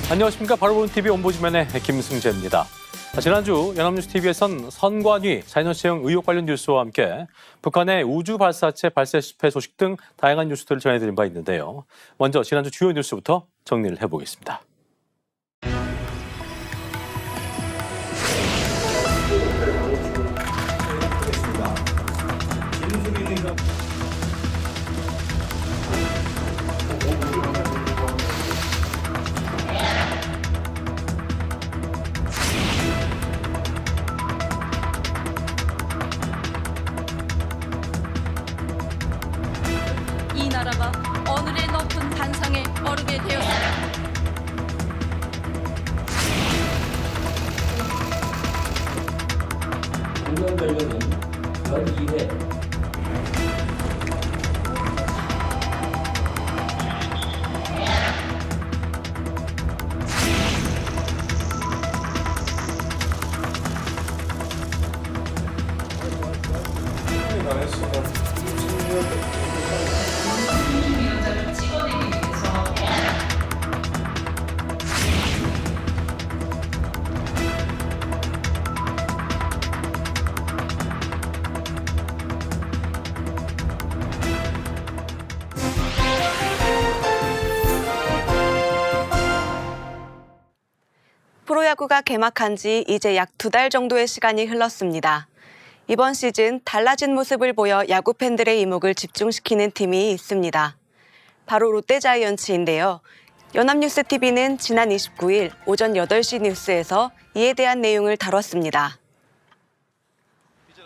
안녕하십니까. 바로 보는 TV ombudsman의 김승재입니다. 지난주 연합뉴스TV에선 선관위 자녀시행 의혹 관련 뉴스와 함께 북한의 우주 발사체 발사 실패 소식 등 다양한 뉴스들을 전해드린 바 있는데요. 먼저 지난주 주요 뉴스부터 정리를 해보겠습니다. 이 나라가 어느의 높은 단상에 오르게 되었습니다. 공연 전력은 연 2회 위원장을 찍어내기 위해서 프로야구가 개막한 지 이제 약 2달 정도의 시간이 흘렀습니다. 이번 시즌 달라진 모습을 보여 야구 팬들의 이목을 집중시키는 팀이 있습니다. 바로 롯데자이언츠인데요. 연합뉴스TV는 지난 29일 오전 8시 뉴스에서 이에 대한 내용을 다뤘습니다.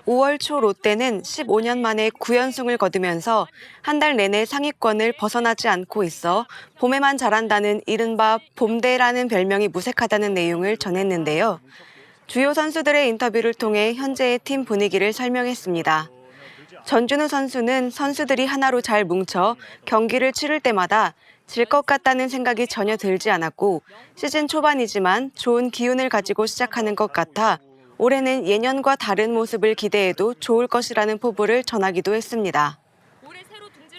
5월 초 롯데는 15년 만에 9연승을 거두면서 한 달 내내 상위권을 벗어나지 않고 있어 봄에만 잘한다는 이른바 봄대라는 별명이 무색하다는 내용을 전했는데요. 주요 선수들의 인터뷰를 통해 현재의 팀 분위기를 설명했습니다. 전준우 선수는 선수들이 하나로 잘 뭉쳐 경기를 치를 때마다 질 것 같다는 생각이 전혀 들지 않았고 시즌 초반이지만 좋은 기운을 가지고 시작하는 것 같아 올해는 예년과 다른 모습을 기대해도 좋을 것이라는 포부를 전하기도 했습니다.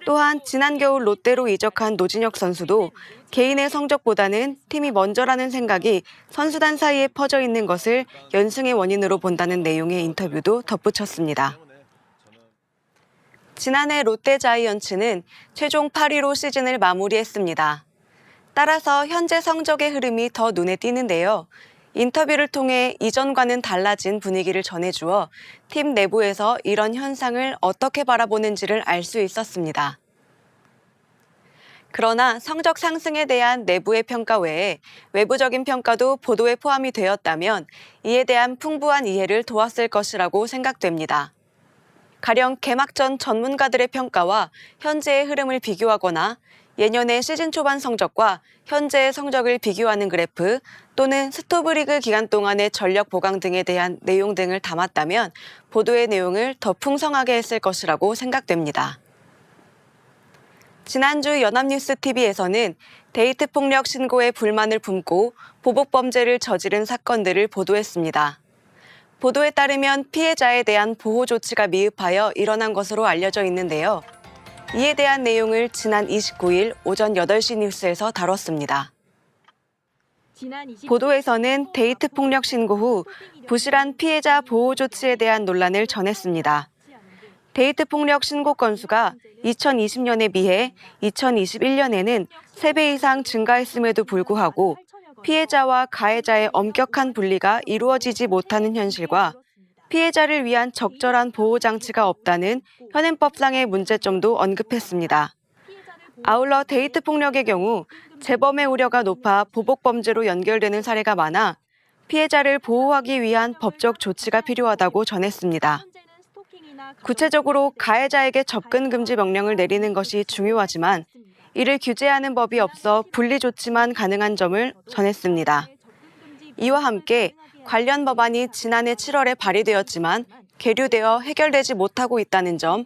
또한 지난 겨울 롯데로 이적한 노진혁 선수도 개인의 성적보다는 팀이 먼저라는 생각이 선수단 사이에 퍼져 있는 것을 연승의 원인으로 본다는 내용의 인터뷰도 덧붙였습니다. 지난해 롯데자이언츠는 최종 8위로 시즌을 마무리했습니다. 따라서 현재 성적의 흐름이 더 눈에 띄는데요. 인터뷰를 통해 이전과는 달라진 분위기를 전해주어 팀 내부에서 이런 현상을 어떻게 바라보는지를 알 수 있었습니다. 그러나 성적 상승에 대한 내부의 평가 외에 외부적인 평가도 보도에 포함이 되었다면 이에 대한 풍부한 이해를 도왔을 것이라고 생각됩니다. 가령 개막 전 전문가들의 평가와 현재의 흐름을 비교하거나 예년의 시즌 초반 성적과 현재의 성적을 비교하는 그래프 또는 스토브리그 기간 동안의 전력 보강 등에 대한 내용 등을 담았다면 보도의 내용을 더 풍성하게 했을 것이라고 생각됩니다. 지난주 연합뉴스TV에서는 데이트 폭력 신고에 불만을 품고 보복 범죄를 저지른 사건들을 보도했습니다. 보도에 따르면 피해자에 대한 보호 조치가 미흡하여 일어난 것으로 알려져 있는데요. 이에 대한 내용을 지난 29일 오전 8시 뉴스에서 다뤘습니다. 보도에서는 데이트 폭력 신고 후 부실한 피해자 보호 조치에 대한 논란을 전했습니다. 데이트 폭력 신고 건수가 2020년에 비해 2021년에는 3배 이상 증가했음에도 불구하고 피해자와 가해자의 엄격한 분리가 이루어지지 못하는 현실과 피해자를 위한 적절한 보호 장치가 없다는 현행법상의 문제점도 언급했습니다. 아울러 데이트 폭력의 경우 재범의 우려가 높아 보복 범죄로 연결되는 사례가 많아 피해자를 보호하기 위한 법적 조치가 필요하다고 전했습니다. 구체적으로 가해자에게 접근 금지 명령을 내리는 것이 중요하지만 이를 규제하는 법이 없어 분리 조치만 가능한 점을 전했습니다. 이와 함께 관련 법안이 지난해 7월에 발의되었지만 계류되어 해결되지 못하고 있다는 점,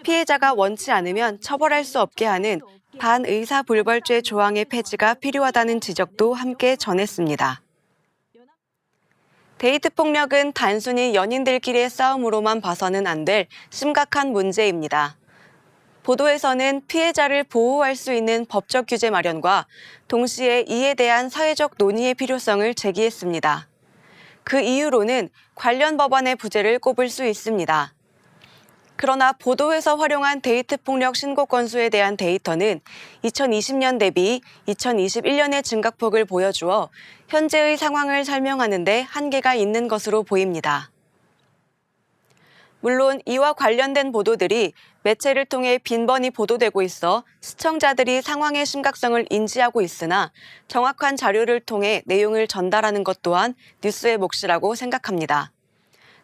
피해자가 원치 않으면 처벌할 수 없게 하는 반의사불벌죄 조항의 폐지가 필요하다는 지적도 함께 전했습니다. 데이트 폭력은 단순히 연인들끼리의 싸움으로만 봐서는 안 될 심각한 문제입니다. 보도에서는 피해자를 보호할 수 있는 법적 규제 마련과 동시에 이에 대한 사회적 논의의 필요성을 제기했습니다. 그 이유로는 관련 법안의 부재를 꼽을 수 있습니다. 그러나 보도에서 활용한 데이트 폭력 신고 건수에 대한 데이터는 2020년 대비 2021년의 증가폭을 보여주어 현재의 상황을 설명하는 데 한계가 있는 것으로 보입니다. 물론 이와 관련된 보도들이 매체를 통해 빈번히 보도되고 있어 시청자들이 상황의 심각성을 인지하고 있으나 정확한 자료를 통해 내용을 전달하는 것 또한 뉴스의 몫이라고 생각합니다.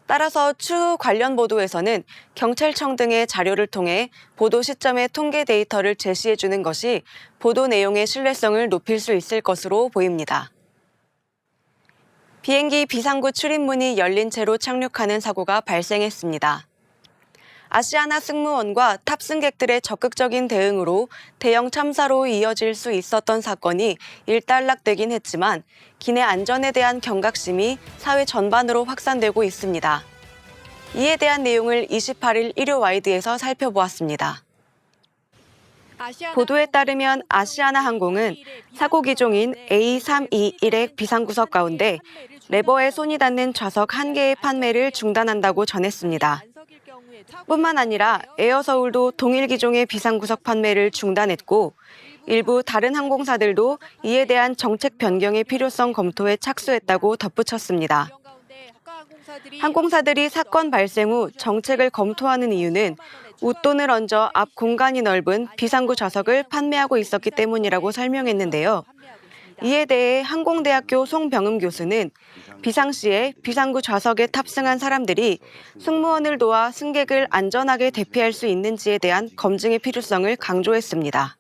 따라서 추후 관련 보도에서는 경찰청 등의 자료를 통해 보도 시점의 통계 데이터를 제시해 주는 것이 보도 내용의 신뢰성을 높일 수 있을 것으로 보입니다. 비행기 비상구 출입문이 열린 채로 착륙하는 사고가 발생했습니다. 아시아나 승무원과 탑승객들의 적극적인 대응으로 대형 참사로 이어질 수 있었던 사건이 일단락되긴 했지만 기내 안전에 대한 경각심이 사회 전반으로 확산되고 있습니다. 이에 대한 내용을 28일 일요와이드에서 살펴보았습니다. 보도에 따르면 아시아나 항공은 사고 기종인 A321의 비상구석 가운데 레버에 손이 닿는 좌석 1개의 판매를 중단한다고 전했습니다. 뿐만 아니라 에어서울도 동일 기종의 비상구석 판매를 중단했고 일부 다른 항공사들도 이에 대한 정책 변경의 필요성 검토에 착수했다고 덧붙였습니다. 항공사들이 사건 발생 후 정책을 검토하는 이유는 웃돈을 얹어 앞 공간이 넓은 비상구 좌석을 판매하고 있었기 때문이라고 설명했는데요. 이에 대해 항공대학교 송병음 교수는 비상시에 비상구 좌석에 탑승한 사람들이 승무원을 도와 승객을 안전하게 대피할 수 있는지에 대한 검증의 필요성을 강조했습니다.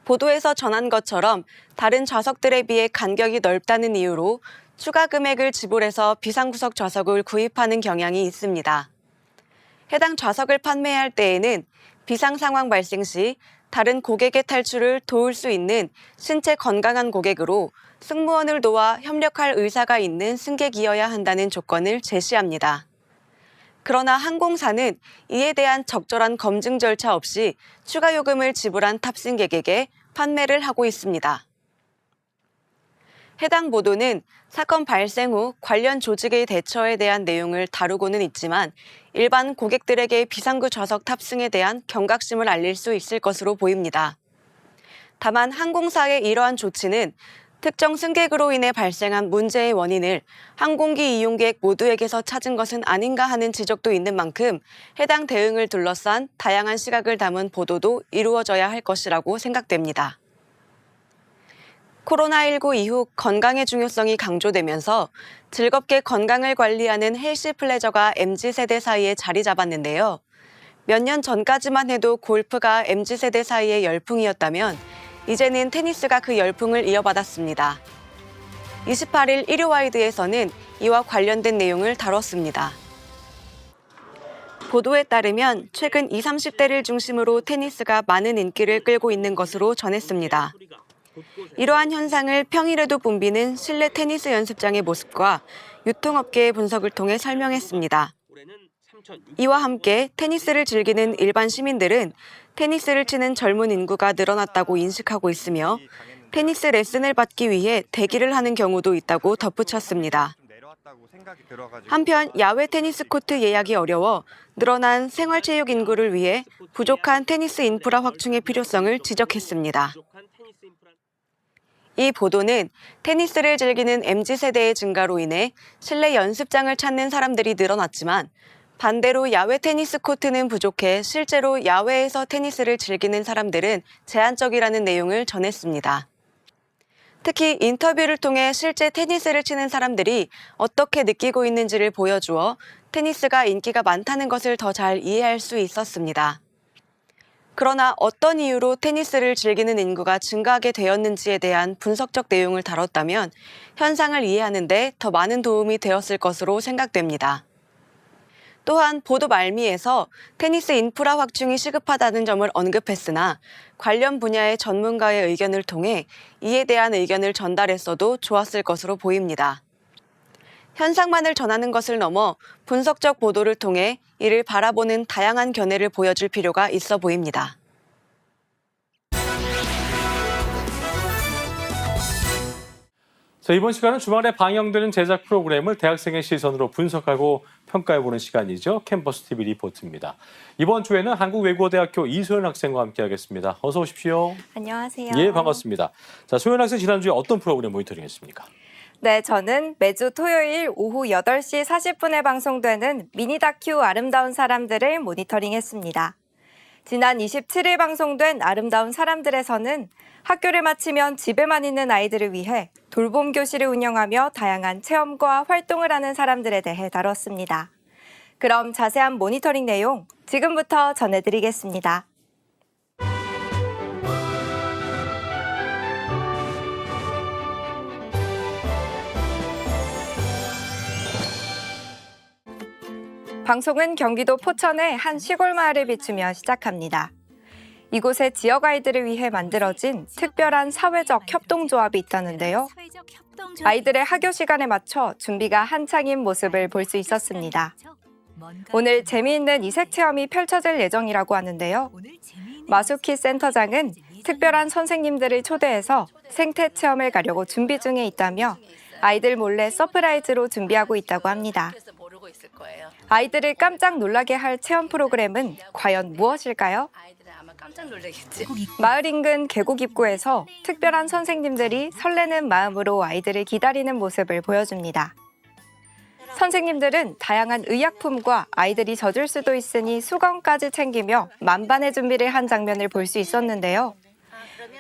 보도에서 전한 것처럼 다른 좌석들에 비해 간격이 넓다는 이유로 추가 금액을 지불해서 비상구석 좌석을 구입하는 경향이 있습니다. 해당 좌석을 판매할 때에는 비상 상황 발생 시 다른 고객의 탈출을 도울 수 있는 신체 건강한 고객으로 승무원을 도와 협력할 의사가 있는 승객이어야 한다는 조건을 제시합니다. 그러나 항공사는 이에 대한 적절한 검증 절차 없이 추가 요금을 지불한 탑승객에게 판매를 하고 있습니다. 해당 보도는 사건 발생 후 관련 조직의 대처에 대한 내용을 다루고는 있지만 일반 고객들에게 비상구 좌석 탑승에 대한 경각심을 알릴 수 있을 것으로 보입니다. 다만 항공사의 이러한 조치는 특정 승객으로 인해 발생한 문제의 원인을 항공기 이용객 모두에게서 찾은 것은 아닌가 하는 지적도 있는 만큼 해당 대응을 둘러싼 다양한 시각을 담은 보도도 이루어져야 할 것이라고 생각됩니다. 코로나19 이후 건강의 중요성이 강조되면서 즐겁게 건강을 관리하는 헬시 플레저가 MZ세대 사이에 자리 잡았는데요. 몇 년 전까지만 해도 골프가 MZ세대 사이의 열풍이었다면 이제는 테니스가 그 열풍을 이어받았습니다. 28일 일요와이드에서는 이와 관련된 내용을 다뤘습니다. 보도에 따르면 최근 20, 30대를 중심으로 테니스가 많은 인기를 끌고 있는 것으로 전했습니다. 이러한 현상을 평일에도 붐비는 실내 테니스 연습장의 모습과 유통업계의 분석을 통해 설명했습니다. 이와 함께 테니스를 즐기는 일반 시민들은 테니스를 치는 젊은 인구가 늘어났다고 인식하고 있으며 테니스 레슨을 받기 위해 대기를 하는 경우도 있다고 덧붙였습니다. 한편 야외 테니스 코트 예약이 어려워 늘어난 생활체육 인구를 위해 부족한 테니스 인프라 확충의 필요성을 지적했습니다. 이 보도는 테니스를 즐기는 MZ세대의 증가로 인해 실내 연습장을 찾는 사람들이 늘어났지만 반대로 야외 테니스 코트는 부족해 실제로 야외에서 테니스를 즐기는 사람들은 제한적이라는 내용을 전했습니다. 특히 인터뷰를 통해 실제 테니스를 치는 사람들이 어떻게 느끼고 있는지를 보여주어 테니스가 인기가 많다는 것을 더 잘 이해할 수 있었습니다. 그러나 어떤 이유로 테니스를 즐기는 인구가 증가하게 되었는지에 대한 분석적 내용을 다뤘다면 현상을 이해하는 데 더 많은 도움이 되었을 것으로 생각됩니다. 또한 보도 말미에서 테니스 인프라 확충이 시급하다는 점을 언급했으나 관련 분야의 전문가의 의견을 통해 이에 대한 의견을 전달했어도 좋았을 것으로 보입니다. 현상만을 전하는 것을 넘어 분석적 보도를 통해 이를 바라보는 다양한 견해를 보여줄 필요가 있어 보입니다. 자, 이번 시간은 주말에 방영되는 제작 프로그램을 대학생의 시선으로 분석하고 평가해보는 시간이죠. 캠퍼스 TV 리포트입니다. 이번 주에는 한국외국어대학교 이소연 학생과 함께하겠습니다. 어서 오십시오. 안녕하세요. 예, 반갑습니다. 자, 소연 학생 지난주에 어떤 프로그램 모니터링했습니까? 네, 저는 매주 토요일 오후 8시 40분에 방송되는 미니 다큐 아름다운 사람들을 모니터링했습니다. 지난 27일 방송된 아름다운 사람들에서는 학교를 마치면 집에만 있는 아이들을 위해 돌봄 교실을 운영하며 다양한 체험과 활동을 하는 사람들에 대해 다뤘습니다. 그럼 자세한 모니터링 내용 지금부터 전해드리겠습니다. 방송은 경기도 포천의 한 시골 마을을 비추며 시작합니다. 이곳에 지역 아이들을 위해 만들어진 특별한 사회적 협동조합이 있다는데요. 아이들의 학교 시간에 맞춰 준비가 한창인 모습을 볼 수 있었습니다. 오늘 재미있는 이색 체험이 펼쳐질 예정이라고 하는데요. 마수키 센터장은 특별한 선생님들을 초대해서 생태 체험을 가려고 준비 중에 있다며 아이들 몰래 서프라이즈로 준비하고 있다고 합니다. 아이들을 깜짝 놀라게 할 체험 프로그램은 과연 무엇일까요? 깜짝 놀라겠지. 마을 인근 계곡 입구에서 특별한 선생님들이 설레는 마음으로 아이들을 기다리는 모습을 보여줍니다. 선생님들은 다양한 의약품과 아이들이 젖을 수도 있으니 수건까지 챙기며 만반의 준비를 한 장면을 볼 수 있었는데요.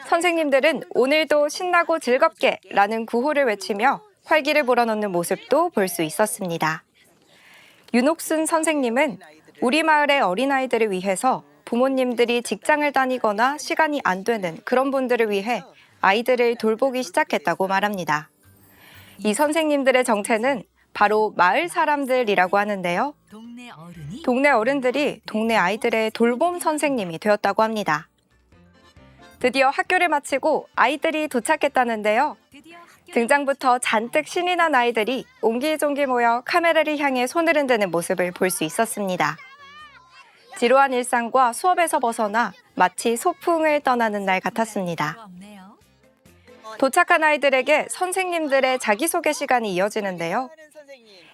선생님들은 오늘도 신나고 즐겁게 라는 구호를 외치며 활기를 불어넣는 모습도 볼 수 있었습니다. 윤옥순 선생님은 우리 마을의 어린아이들을 위해서 부모님들이 직장을 다니거나 시간이 안 되는 그런 분들을 위해 아이들을 돌보기 시작했다고 말합니다. 이 선생님들의 정체는 바로 마을 사람들이라고 하는데요. 동네 어른들이 동네 아이들의 돌봄 선생님이 되었다고 합니다. 드디어 학교를 마치고 아이들이 도착했다는데요. 등장부터 잔뜩 신이 난 아이들이 옹기종기 모여 카메라를 향해 손을 흔드는 모습을 볼 수 있었습니다. 지루한 일상과 수업에서 벗어나 마치 소풍을 떠나는 날 같았습니다. 도착한 아이들에게 선생님들의 자기소개 시간이 이어지는데요.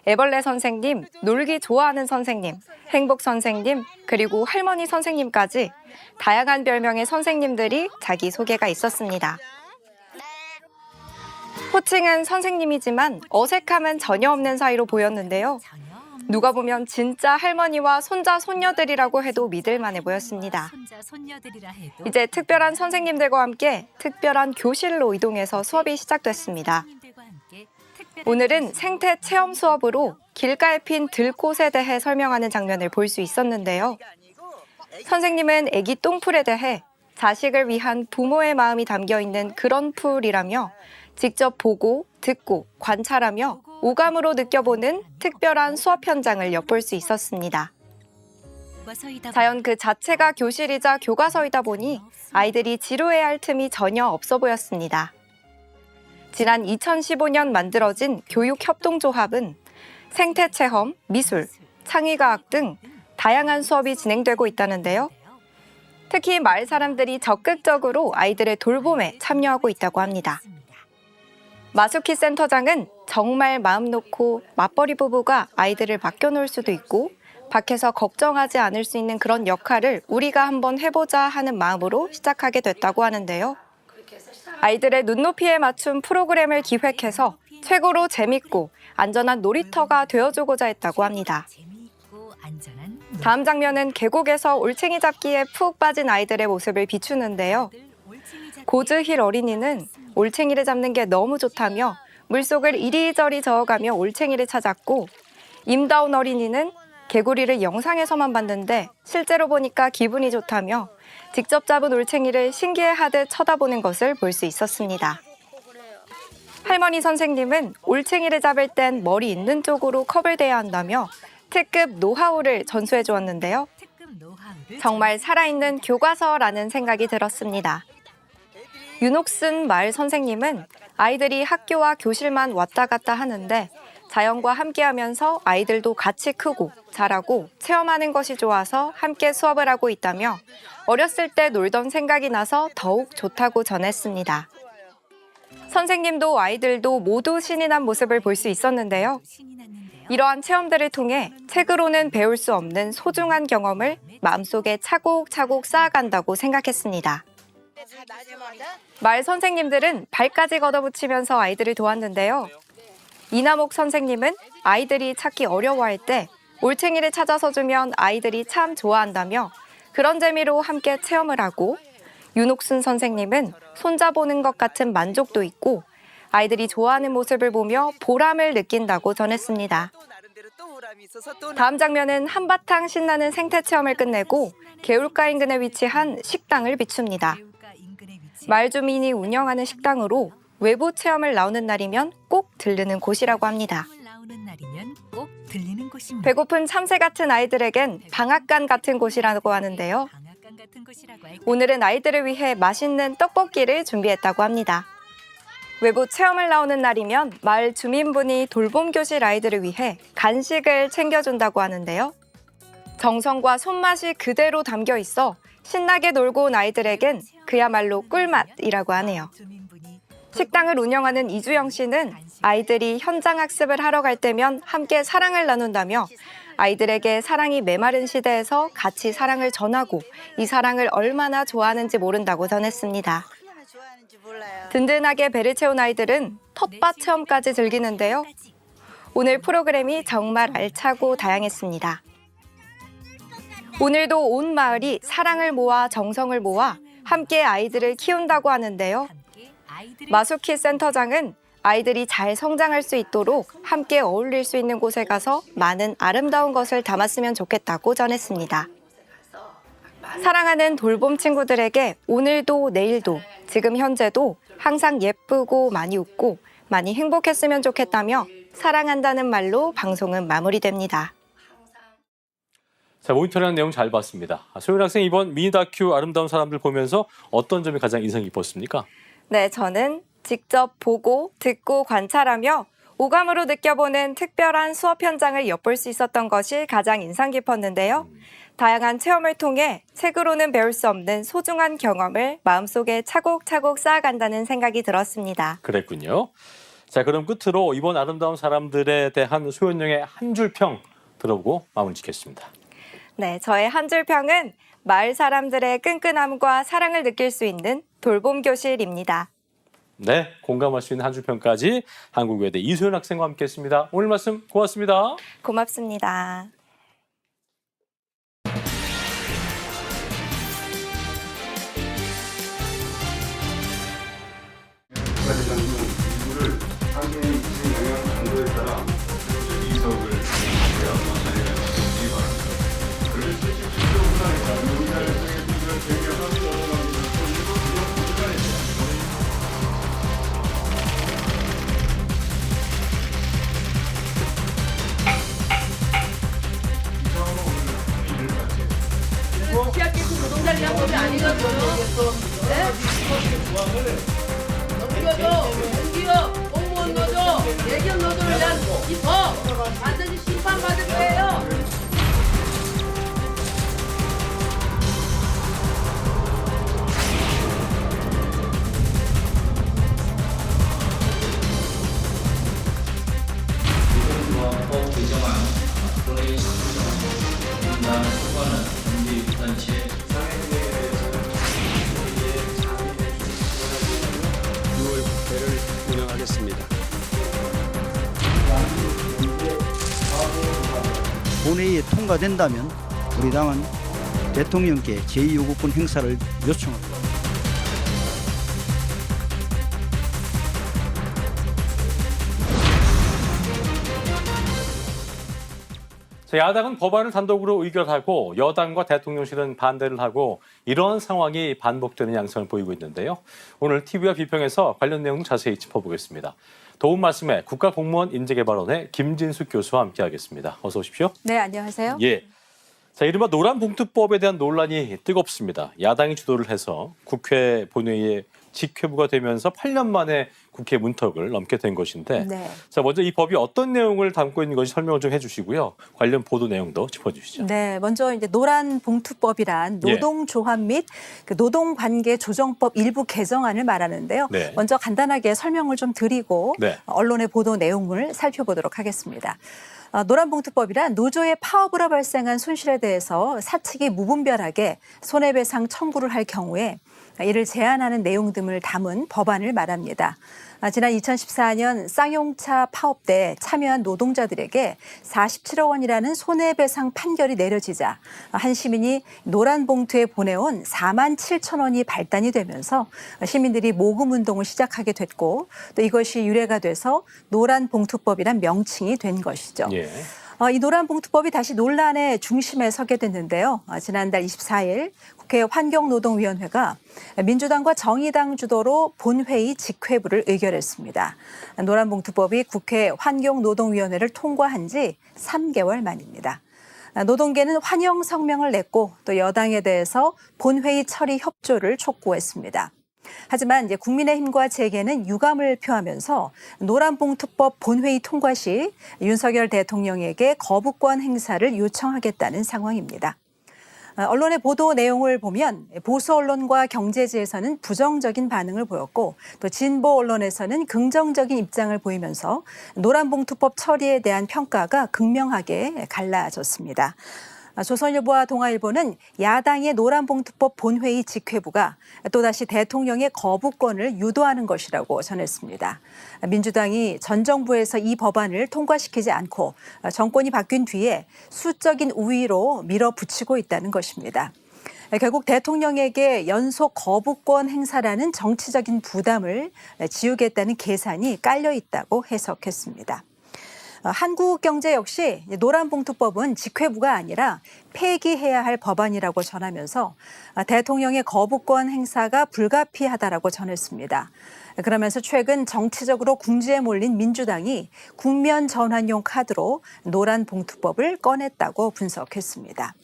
애벌레 선생님, 놀기 좋아하는 선생님, 행복 선생님, 그리고 할머니 선생님까지 다양한 별명의 선생님들이 자기소개가 있었습니다. 호칭은 선생님이지만 어색함은 전혀 없는 사이로 보였는데요. 누가 보면 진짜 할머니와 손자, 손녀들이라고 해도 믿을만해 보였습니다. 이제 특별한 선생님들과 함께 특별한 교실로 이동해서 수업이 시작됐습니다. 오늘은 생태 체험 수업으로 길가에 핀 들꽃에 대해 설명하는 장면을 볼 수 있었는데요. 선생님은 아기 똥풀에 대해 자식을 위한 부모의 마음이 담겨있는 그런 풀이라며 직접 보고, 듣고, 관찰하며 오감으로 느껴보는 특별한 수업 현장을 엿볼 수 있었습니다. 자연 그 자체가 교실이자 교과서이다 보니 아이들이 지루해할 틈이 전혀 없어 보였습니다. 지난 2015년 만들어진 교육협동조합은 생태체험, 미술, 창의과학 등 다양한 수업이 진행되고 있다는데요. 특히 마을 사람들이 적극적으로 아이들의 돌봄에 참여하고 있다고 합니다. 마수키 센터장은 정말 마음 놓고 맞벌이 부부가 아이들을 맡겨놓을 수도 있고 밖에서 걱정하지 않을 수 있는 그런 역할을 우리가 한번 해보자 하는 마음으로 시작하게 됐다고 하는데요. 아이들의 눈높이에 맞춘 프로그램을 기획해서 최고로 재밌고 안전한 놀이터가 되어주고자 했다고 합니다. 다음 장면은 계곡에서 올챙이 잡기에 푹 빠진 아이들의 모습을 비추는데요. 고즈힐 어린이는 올챙이를 잡는 게 너무 좋다며 물속을 이리저리 저어가며 올챙이를 찾았고, 임다운 어린이는 개구리를 영상에서만 봤는데 실제로 보니까 기분이 좋다며 직접 잡은 올챙이를 신기해하듯 쳐다보는 것을 볼 수 있었습니다. 할머니 선생님은 올챙이를 잡을 땐 머리 있는 쪽으로 컵을 대야 한다며 특급 노하우를 전수해 주었는데요. 정말 살아있는 교과서라는 생각이 들었습니다. 윤옥순 마을 선생님은 아이들이 학교와 교실만 왔다 갔다 하는데 자연과 함께하면서 아이들도 같이 크고 자라고 체험하는 것이 좋아서 함께 수업을 하고 있다며 어렸을 때 놀던 생각이 나서 더욱 좋다고 전했습니다. 선생님도 아이들도 모두 신이 난 모습을 볼 수 있었는데요. 이러한 체험들을 통해 책으로는 배울 수 없는 소중한 경험을 마음속에 차곡차곡 쌓아간다고 생각했습니다. 마을 선생님들은 발까지 걷어붙이면서 아이들을 도왔는데요. 이남옥 선생님은 아이들이 찾기 어려워할 때 올챙이를 찾아서 주면 아이들이 참 좋아한다며 그런 재미로 함께 체험을 하고, 윤옥순 선생님은 손자보는 것 같은 만족도 있고 아이들이 좋아하는 모습을 보며 보람을 느낀다고 전했습니다. 다음 장면은 한바탕 신나는 생태 체험을 끝내고 개울가 인근에 위치한 식당을 비춥니다. 마을 주민이 운영하는 식당으로 외부 체험을 나오는 날이면 꼭 들르는 곳이라고 합니다. 배고픈 참새 같은 아이들에겐 방앗간 같은 곳이라고 하는데요. 오늘은 아이들을 위해 맛있는 떡볶이를 준비했다고 합니다. 외부 체험을 나오는 날이면 마을 주민분이 돌봄교실 아이들을 위해 간식을 챙겨준다고 하는데요. 정성과 손맛이 그대로 담겨 있어 신나게 놀고 온 아이들에겐 그야말로 꿀맛이라고 하네요. 식당을 운영하는 이주영 씨는 아이들이 현장 학습을 하러 갈 때면 함께 사랑을 나눈다며 아이들에게 사랑이 메마른 시대에서 같이 사랑을 전하고 이 사랑을 얼마나 좋아하는지 모른다고 전했습니다. 든든하게 배를 채운 아이들은 텃밭 체험까지 즐기는데요. 오늘 프로그램이 정말 알차고 다양했습니다. 오늘도 온 마을이 사랑을 모아 정성을 모아 함께 아이들을 키운다고 하는데요. 마수키 센터장은 아이들이 잘 성장할 수 있도록 함께 어울릴 수 있는 곳에 가서 많은 아름다운 것을 담았으면 좋겠다고 전했습니다. 사랑하는 돌봄 친구들에게 오늘도 내일도 지금 현재도 항상 예쁘고 많이 웃고 많이 행복했으면 좋겠다며 사랑한다는 말로 방송은 마무리됩니다. 자, 모니터링한 내용 잘 봤습니다. 소연 학생 이번 미니 다큐 아름다운 사람들 보면서 어떤 점이 가장 인상 깊었습니까? 네, 저는 직접 보고 듣고 관찰하며 오감으로 느껴보는 특별한 수업 현장을 엿볼 수 있었던 것이 가장 인상 깊었는데요. 다양한 체험을 통해 책으로는 배울 수 없는 소중한 경험을 마음속에 차곡차곡 쌓아간다는 생각이 들었습니다. 그랬군요. 자, 그럼 끝으로 이번 아름다운 사람들에 대한 소연영의 한 줄 평 들어보고 마무리 짓겠습니다. 네, 저의 한 줄 평은 마을 사람들의 끈끈함과 사랑을 느낄 수 있는 돌봄 교실입니다. 네, 공감할 수 있는 한 줄 평까지 한국외대 이소연 학생과 함께했습니다. 오늘 말씀 고맙습니다. 고맙습니다. 이유를 상대의 미친 영향 강도에 따라 이석을 시합기수 노동자를 위한 법이 아니거든요. 네? 공기업, 공무원 노조, 예견 노조를 위한 이 법 반드시 심판받을 거예요. 노동조합법 개정안 앞으로의 상부정 분단 초과는 경제유단체 본회의에 통과된다면 우리 당은 대통령께 제2요구권 행사를 요청합니다. 자, 야당은 법안을 단독으로 의결하고 여당과 대통령실은 반대를 하고 이런 상황이 반복되는 양상을 보이고 있는데요. 오늘 TV와 비평에서 관련 내용 자세히 짚어보겠습니다. 도움 말씀에 국가공무원 인재개발원의 김진숙 교수와 함께하겠습니다. 어서 오십시오. 네, 안녕하세요. 예. 자, 이른바 노란봉투법에 대한 논란이 뜨겁습니다. 야당이 주도를 해서 국회 본회의에 직회부가 되면서 8년 만에 국회 문턱을 넘게 된 것인데 네. 자, 먼저 이 법이 어떤 내용을 담고 있는 건지 설명을 좀 해주시고요. 관련 보도 내용도 짚어주시죠. 네, 먼저 이제 노란봉투법이란 예. 노동조합 및 그 노동관계조정법 일부 개정안을 말하는데요. 네. 먼저 간단하게 설명을 좀 드리고 네. 언론의 보도 내용을 살펴보도록 하겠습니다. 노란봉투법이란 노조의 파업으로 발생한 손실에 대해서 사측이 무분별하게 손해배상 청구를 할 경우에 이를 제한하는 내용 등을 담은 법안을 말합니다. 지난 2014년 쌍용차 파업 때 참여한 노동자들에게 47억 원이라는 손해배상 판결이 내려지자 한 시민이 노란 봉투에 보내온 4만 7천 원이 발단이 되면서 시민들이 모금 운동을 시작하게 됐고 또 이것이 유래가 돼서 노란 봉투법이란 명칭이 된 것이죠. 예. 이 노란봉투법이 다시 논란의 중심에 서게 됐는데요. 지난달 24일 국회 환경노동위원회가 민주당과 정의당 주도로 본회의 직회부를 의결했습니다. 노란봉투법이 국회 환경노동위원회를 통과한 지 3개월 만입니다. 노동계는 환영 성명을 냈고 또 여당에 대해서 본회의 처리 협조를 촉구했습니다. 하지만 이제 국민의힘과 재계는 유감을 표하면서 노란봉투법 본회의 통과 시 윤석열 대통령에게 거부권 행사를 요청하겠다는 상황입니다. 언론의 보도 내용을 보면 보수 언론과 경제지에서는 부정적인 반응을 보였고 또 진보 언론에서는 긍정적인 입장을 보이면서 노란봉투법 처리에 대한 평가가 극명하게 갈라졌습니다. 조선일보와 동아일보는 야당의 노란봉투법 본회의 직회부가 또다시 대통령의 거부권을 유도하는 것이라고 전했습니다. 민주당이 전 정부에서 이 법안을 통과시키지 않고 정권이 바뀐 뒤에 수적인 우위로 밀어붙이고 있다는 것입니다. 결국 대통령에게 연속 거부권 행사라는 정치적인 부담을 지우겠다는 계산이 깔려 있다고 해석했습니다. 한국경제 역시 노란봉투법은 직회부가 아니라 폐기해야 할 법안이라고 전하면서 대통령의 거부권 행사가 불가피하다라고 전했습니다. 그러면서 최근 정치적으로 궁지에 몰린 민주당이 국면 전환용 카드로 노란봉투법을 꺼냈다고 분석했습니다.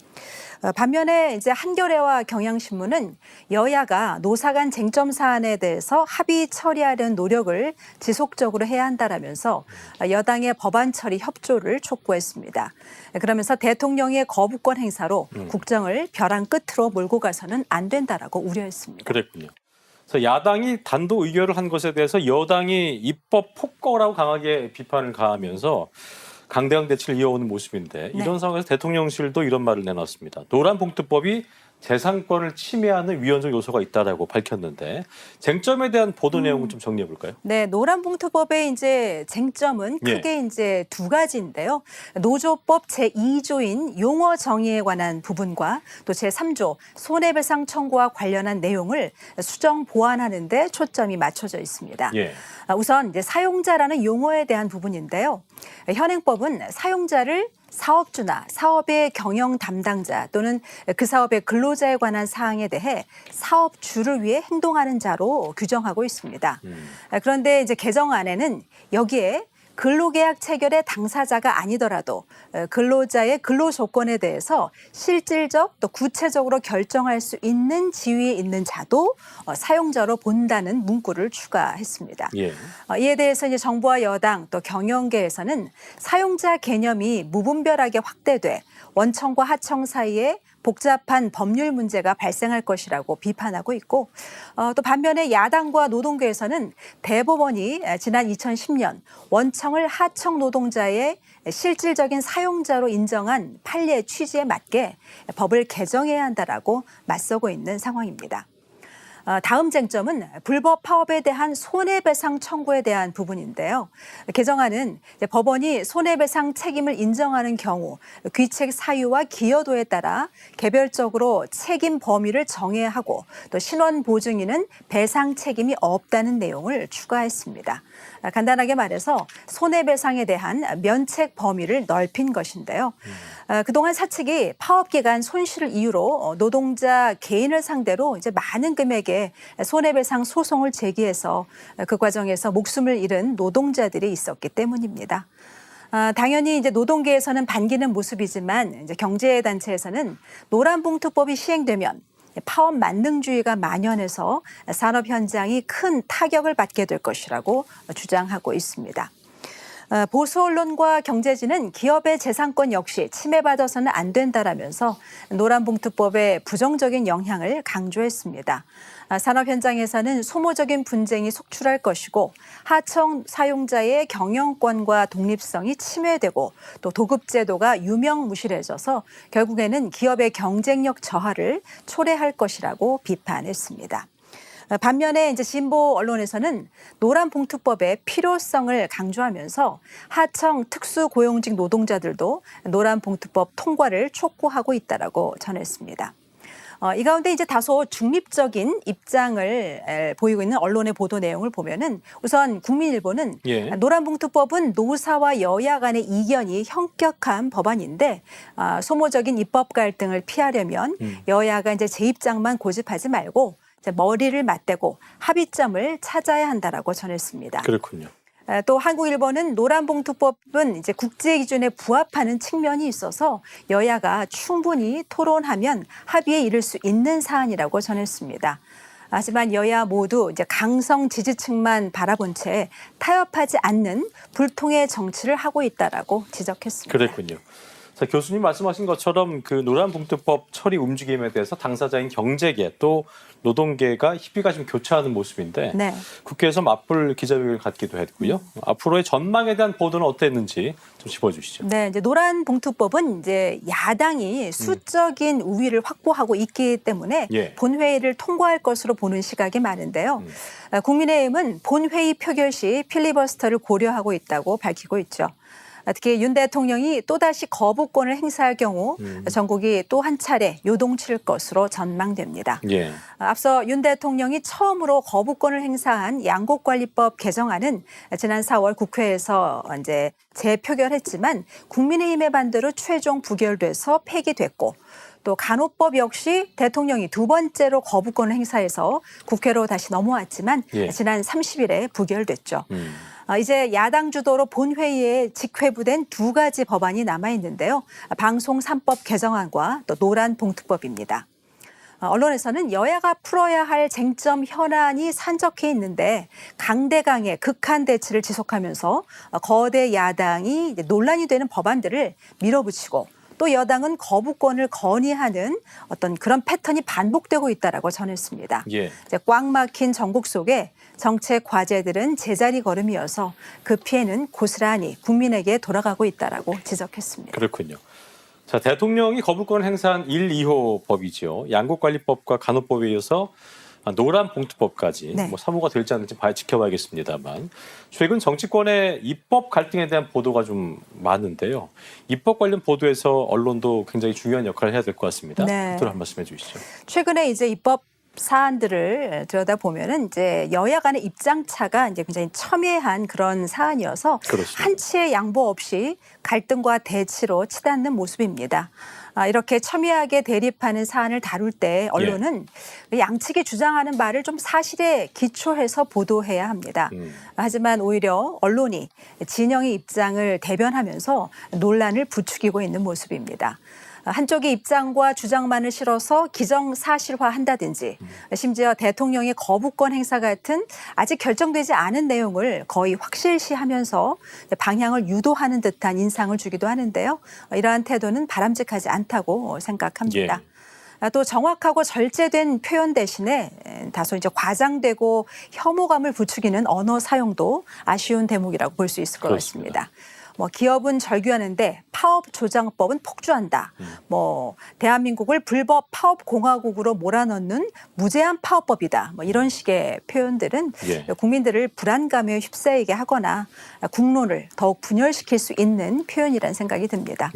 반면에 이제 한겨레와 경향신문은 여야가 노사 간 쟁점 사안에 대해서 합의 처리하려는 노력을 지속적으로 해야 한다라면서 여당의 법안 처리 협조를 촉구했습니다. 그러면서 대통령의 거부권 행사로 국정을 벼랑 끝으로 몰고 가서는 안 된다라고 우려했습니다. 그랬군요. 그래서 야당이 단독 의결을 한 것에 대해서 여당이 입법 폭거라고 강하게 비판을 가하면서 강대강 대치를 이어오는 모습인데 네. 이런 상황에서 대통령실도 이런 말을 내놨습니다. 노란봉투법이 재산권을 침해하는 위헌적 요소가 있다라고 밝혔는데 쟁점에 대한 보도 내용을 좀 정리해 볼까요? 네, 노란봉투법의 이제 쟁점은 크게 이제 두 가지인데요. 노조법 제2조인 용어 정의에 관한 부분과 또 제3조 손해배상 청구와 관련한 내용을 수정 보완하는 데 초점이 맞춰져 있습니다. 예. 우선 이제 사용자라는 용어에 대한 부분인데요. 현행법은 사용자를 사업주나 사업의 경영 담당자 또는 그 사업의 근로자에 관한 사항에 대해 사업주를 위해 행동하는 자로 규정하고 있습니다. 그런데 이제 개정안에는 여기에 근로계약 체결의 당사자가 아니더라도 근로자의 근로 조건에 대해서 실질적 또 구체적으로 결정할 수 있는 지위에 있는 자도 사용자로 본다는 문구를 추가했습니다. 예. 이에 대해서 이제 정부와 여당 또 경영계에서는 사용자 개념이 무분별하게 확대돼 원청과 하청 사이에 복잡한 법률 문제가 발생할 것이라고 비판하고 있고 또 반면에 야당과 노동계에서는 대법원이 지난 2010년 원청을 하청 노동자의 실질적인 사용자로 인정한 판례 취지에 맞게 법을 개정해야 한다라고 맞서고 있는 상황입니다. 다음 쟁점은 불법 파업에 대한 손해배상 청구에 대한 부분인데요. 개정안은 법원이 손해배상 책임을 인정하는 경우 귀책 사유와 기여도에 따라 개별적으로 책임 범위를 정해야 하고 또 신원 보증인은 배상 책임이 없다는 내용을 추가했습니다. 간단하게 말해서 손해배상에 대한 면책 범위를 넓힌 것인데요. 그동안 사측이 파업 기간 손실을 이유로 노동자 개인을 상대로 이제 많은 금액의 손해배상 소송을 제기해서 그 과정에서 목숨을 잃은 노동자들이 있었기 때문입니다. 당연히 이제 노동계에서는 반기는 모습이지만 이제 경제단체에서는 노란봉투법이 시행되면 파업 만능주의가 만연해서 산업 현장이 큰 타격을 받게 될 것이라고 주장하고 있습니다. 보수 언론과 경제지는 기업의 재산권 역시 침해받아서는 안 된다라면서 노란봉투법의 부정적인 영향을 강조했습니다. 산업 현장에서는 소모적인 분쟁이 속출할 것이고 하청 사용자의 경영권과 독립성이 침해되고 또 도급제도가 유명무실해져서 결국에는 기업의 경쟁력 저하를 초래할 것이라고 비판했습니다. 반면에 이제 진보 언론에서는 노란봉투법의 필요성을 강조하면서 하청 특수고용직 노동자들도 노란봉투법 통과를 촉구하고 있다라고 전했습니다. 이 가운데 이제 다소 중립적인 입장을 보이고 있는 언론의 보도 내용을 보면은 우선 국민일보는 노란봉투법은 노사와 여야 간의 이견이 형격한 법안인데 소모적인 입법 갈등을 피하려면 여야가 이제 제 입장만 고집하지 말고 머리를 맞대고 합의점을 찾아야 한다라고 전했습니다. 그렇군요. 또 한국일보는 노란봉투법은 이제 국제 기준에 부합하는 측면이 있어서 여야가 충분히 토론하면 합의에 이를 수 있는 사안이라고 전했습니다. 하지만 여야 모두 이제 강성 지지층만 바라본 채 타협하지 않는 불통의 정치를 하고 있다라고 지적했습니다. 그랬군요. 자, 교수님 말씀하신 것처럼 그 노란봉투법 처리 움직임에 대해서 당사자인 경제계 또 노동계가 희비가 좀 교차하는 모습인데 네. 국회에서 맞불 기자회견을 갖기도 했고요. 앞으로의 전망에 대한 보도는 어땠는지 좀 짚어주시죠. 네, 이제 노란봉투법은 이제 야당이 수적인 우위를 확보하고 있기 때문에 본회의를 통과할 것으로 보는 시각이 많은데요. 국민의힘은 본회의 표결 시 필리버스터를 고려하고 있다고 밝히고 있죠. 특히 윤 대통령이 또다시 거부권을 행사할 경우 전국이 또 한 차례 요동칠 것으로 전망됩니다. 앞서 윤 대통령이 처음으로 거부권을 행사한 양곡관리법 개정안은 지난 4월 국회에서 이제 재표결했지만 국민의힘의 반대로 최종 부결돼서 폐기됐고 또 간호법 역시 대통령이 두 번째로 거부권을 행사해서 국회로 다시 넘어왔지만 지난 30일에 부결됐죠. 이제 야당 주도로 본회의에 직회부된 두 가지 법안이 남아있는데요. 방송 3법 개정안과 또 노란봉투법입니다. 언론에서는 여야가 풀어야 할 쟁점 현안이 산적해 있는데 강대강의 극한 대치를 지속하면서 거대 야당이 논란이 되는 법안들을 밀어붙이고 또 여당은 거부권을 건의하는 어떤 그런 패턴이 반복되고 있다라고 전했습니다. 이제 꽉 막힌 전국 속에 정책 과제들은 제자리 걸음이어서 그 피해는 고스란히 국민에게 돌아가고 있다라고 지적했습니다. 그렇군요. 자, 대통령이 거부권을 행사한 1, 2호 법이죠. 양곡관리법과 간호법에 이어서 노란봉투법까지 뭐 사무가 될지 안 될지 지켜봐야겠습니다만 최근 정치권의 입법 갈등에 대한 보도가 좀 많은데요. 입법 관련 보도에서 언론도 굉장히 중요한 역할을 해야 될 것 같습니다. 끝으로 한 말씀 해주시죠. 최근에 이제 입법 사안들을 들여다보면은 이제 여야 간의 입장차가 이제 굉장히 첨예한 그런 사안이어서 한치의 양보 없이 갈등과 대치로 치닫는 모습입니다. 이렇게 첨예하게 대립하는 사안을 다룰 때 언론은 양측이 주장하는 말을 좀 사실에 기초해서 보도해야 합니다. 하지만 오히려 언론이 진영의 입장을 대변하면서 논란을 부추기고 있는 모습입니다. 한쪽의 입장과 주장만을 실어서 기정사실화한다든지 심지어 대통령의 거부권 행사 같은 아직 결정되지 않은 내용을 거의 확실시하면서 방향을 유도하는 듯한 인상을 주기도 하는데요. 이러한 태도는 바람직하지 않다고 생각합니다. 또 정확하고 절제된 표현 대신에 다소 이제 과장되고 혐오감을 부추기는 언어 사용도 아쉬운 대목이라고 볼 수 있을 것 같습니다. 뭐 기업은 절규하는데 파업 조장법은 폭주한다. 뭐 대한민국을 불법 파업 공화국으로 몰아넣는 무제한 파업법이다. 뭐 이런 식의 표현들은 국민들을 불안감에 휩싸이게 하거나 국론을 더욱 분열시킬 수 있는 표현이라는 생각이 듭니다.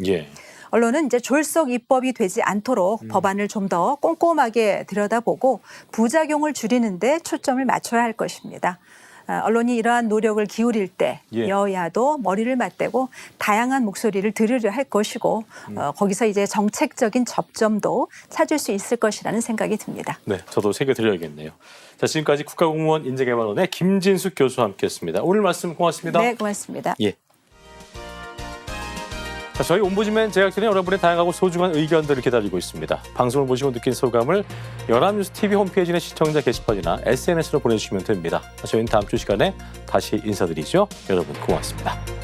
언론은 이제 졸속 입법이 되지 않도록 법안을 좀 더 꼼꼼하게 들여다보고 부작용을 줄이는 데 초점을 맞춰야 할 것입니다. 언론이 이러한 노력을 기울일 때 여야도 머리를 맞대고 다양한 목소리를 들으려 할 것이고 거기서 이제 정책적인 접점도 찾을 수 있을 것이라는 생각이 듭니다. 네, 저도 새겨드려야겠네요. 자, 지금까지 국가공무원 인재개발원의 김진숙 교수와 함께했습니다. 오늘 말씀 고맙습니다. 네, 고맙습니다. 자, 자, 저희 옴부즈맨 제작진이 여러분의 다양하고 소중한 의견들을 기다리고 있습니다. 방송을 보시고 느낀 소감을 연합뉴스 TV 홈페이지 내 시청자 게시판이나 SNS로 보내주시면 됩니다. 저희는 다음 주 시간에 다시 인사드리죠. 여러분 고맙습니다.